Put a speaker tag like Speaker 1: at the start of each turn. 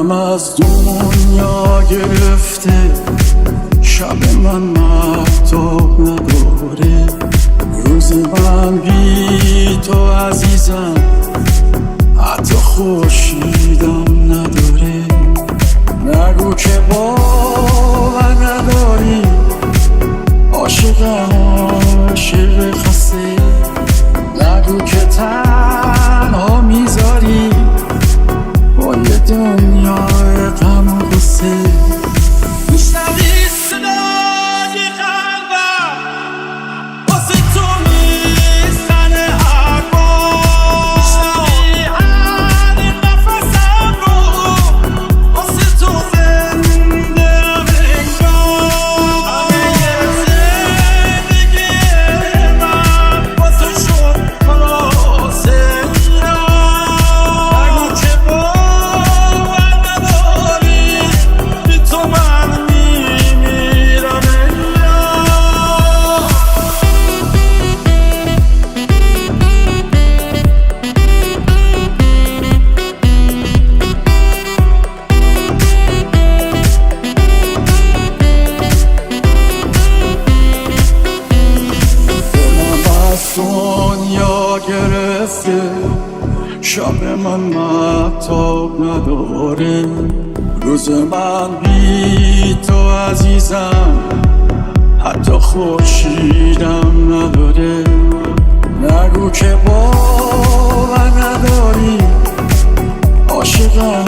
Speaker 1: دلم از دنیا گرفته، شب من مهتاب نداره، روز من بی تو عزیزم حتی خورشیدم نداره. نگو که باور نداری، عاشقم عاشق خسته، نگو که تنها میذاری با یه دنیای غم و غصه. میشنوی صدای قلبم واسه تو میزنه هر بار، میشنوی هر نفسم رو واسه تو زنده انگار. زندگی من واسه شد خلاصه. نگو که باور نداری، بی تو من میمیرم دنیا گرفته، شب من مهتاب نداره، روز من بی تو عزیزم حتی خورشیدم نداره. نگو که باور نداری، عاشقم